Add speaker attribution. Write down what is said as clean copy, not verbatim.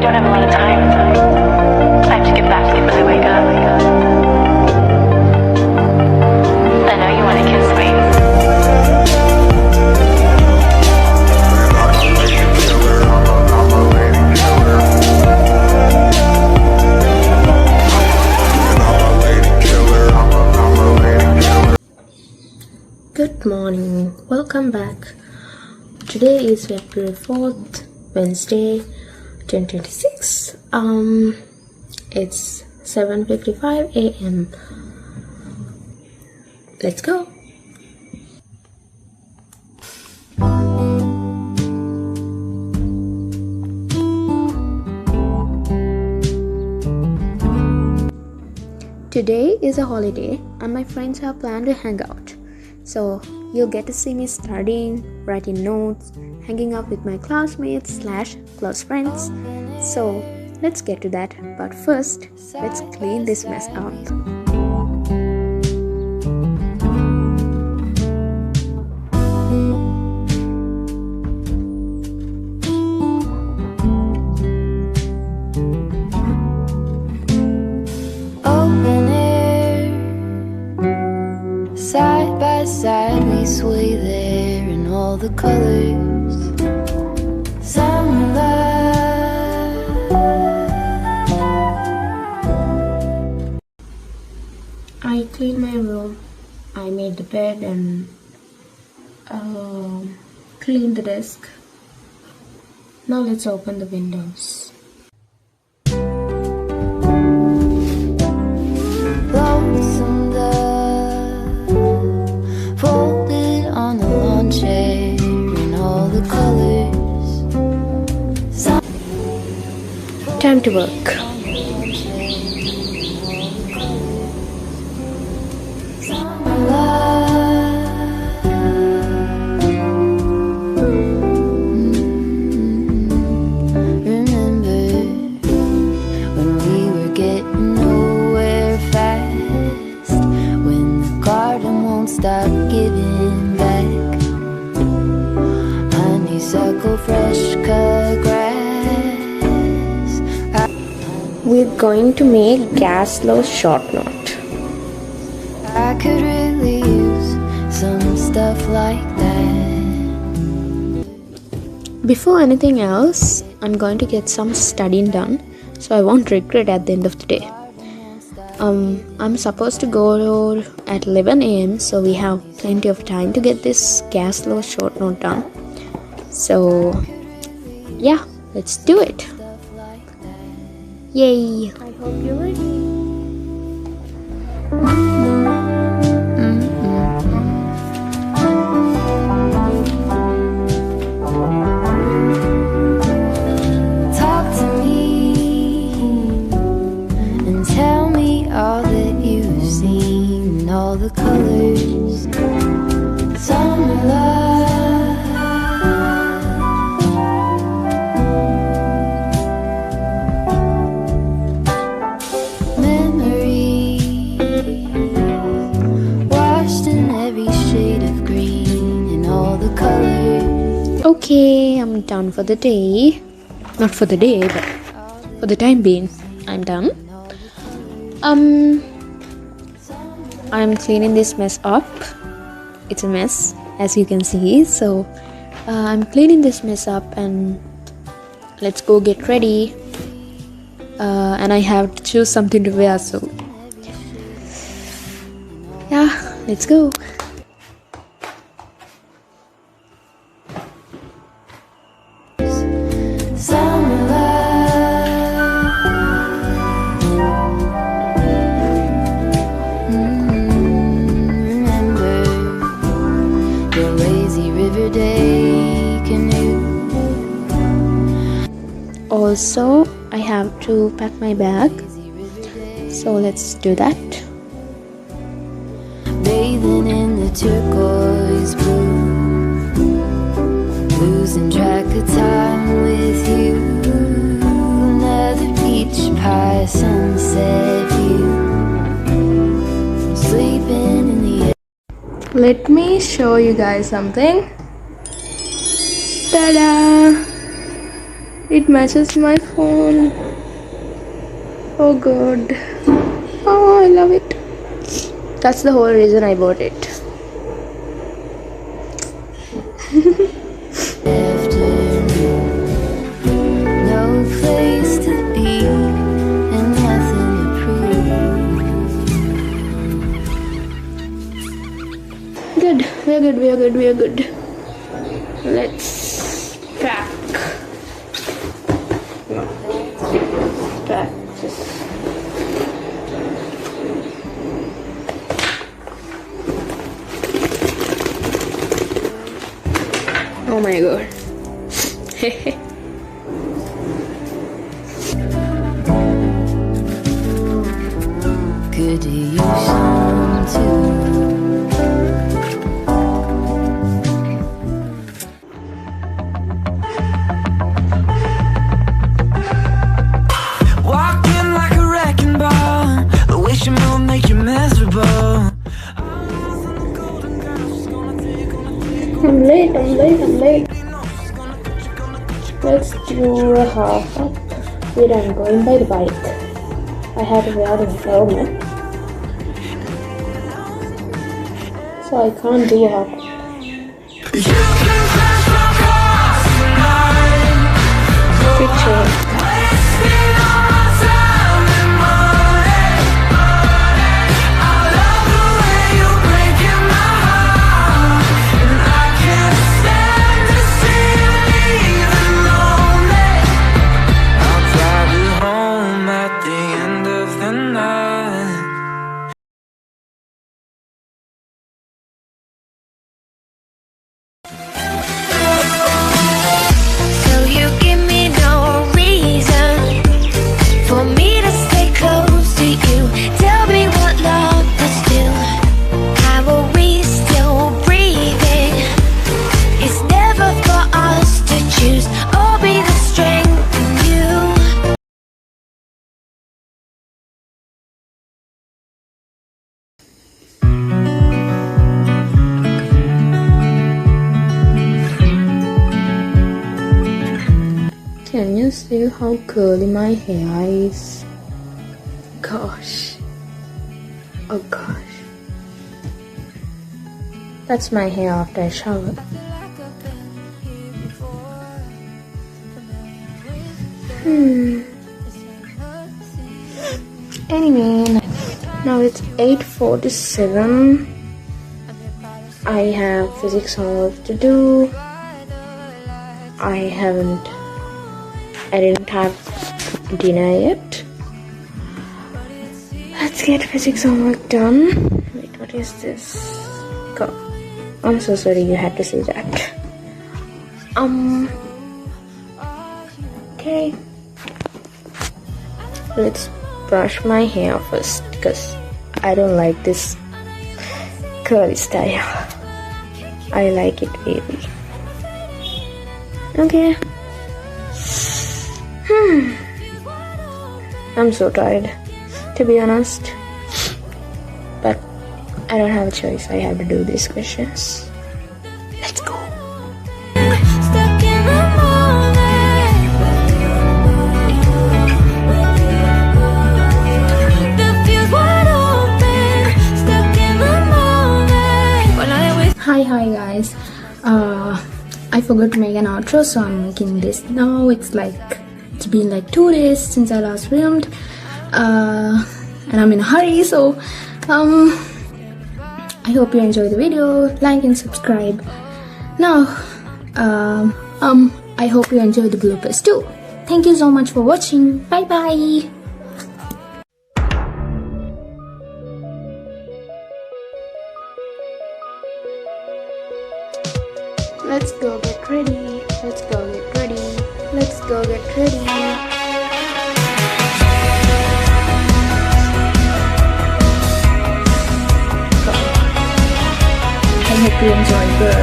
Speaker 1: don't have a lot of time. I have to get back to you when I wake up. I know you want to kiss me.
Speaker 2: Good morning, welcome back. Today is February 4th, Wednesday, 2026. It's 7:55 a.m. Let's go. Today is a holiday and my friends have planned to hang out. So you'll get to see me studying, writing notes, hanging out with my classmates / close friends. So let's get to that. But first, let's clean this mess up.
Speaker 3: Open air, side by side we sway there in all the colors. Summer love.
Speaker 2: I cleaned my room. I made the bed and cleaned the desk. Now let's open the windows.
Speaker 3: Lonesome dove, folded on the lawn chair in all the colors.
Speaker 2: Time to work.
Speaker 3: Summer love. Remember when we were getting nowhere fast, when the garden won't stop giving back. Honeysuckle, fresh cut grass.
Speaker 2: We're going to make gas low short knot.
Speaker 3: I could really use some stuff like that.
Speaker 2: Before anything else, I'm going to get some studying done so I won't regret at the end of the day. I'm supposed to go at 11 a.m. so we have plenty of time to get this gas low short note done. So yeah, let's do it. Yay! I hope you're ready.
Speaker 3: Talk to me and tell me all that you've seen, all the colors. Summer love. Memories washed in every shade of green and all the colors.
Speaker 2: Okay, I'm done for the day. Not for the day, but for the time being, I'm done. I'm cleaning this mess up. It's a mess, as you can see. So I'm cleaning this mess up and let's go get ready. And I have to choose something to wear, so yeah, let's go.
Speaker 3: Summer love. Remember the lazy river day canoe.
Speaker 2: Also, I have to pack my bag, so let's do that.
Speaker 3: Bathing in the turquoise blue, losing track of time with you. Another peach pie sunset view, sleeping in the air.
Speaker 2: Let me show you guys something. Ta-da! It matches my phone. Oh god. Oh, I love it. That's the whole reason I bought it.
Speaker 3: No place to be and nothing to prove.
Speaker 2: Good. We are good. Let's pack. Pack this. Oh my god.
Speaker 3: Could use some too.
Speaker 4: Walking like a wrecking ball. The way she move make you miserable.
Speaker 2: I'm late. Let's do a half up. Wait, I'm going by the bike. I have to wear the helmet, so I can't do a half up. Picture.
Speaker 3: So you give me no reason for me to stay close to you. Tell me what love is still. How are we still breathing? It's never for us to choose or be the strength in you.
Speaker 2: Can you see how curly my hair is? Gosh. Oh gosh. That's my hair after I shower. Anyway, now it's 8:47. I have physics homework to do. I didn't have dinner yet. Let's get physics homework done. Wait, what is this? Go. I'm so sorry you had to see that. Okay. Let's brush my hair first because I don't like this curly style. I like it wavy. Okay. I'm so tired, to be honest. But I don't have a choice. I have to do these questions. Let's go.
Speaker 3: Stuck in the moment. The fuse wide open. Stuck in the moment. When I was
Speaker 2: Hi guys. I forgot to make an outro, so I'm making this now. It's been like 2 days since I last filmed, and I'm in a hurry, so I hope you enjoy the video. Like and subscribe. Now, I hope you enjoy the bloopers too. Thank you so much for watching. Bye bye. Let's go get ready. Let's go get ready. Let's go get ready. I hope you enjoyed the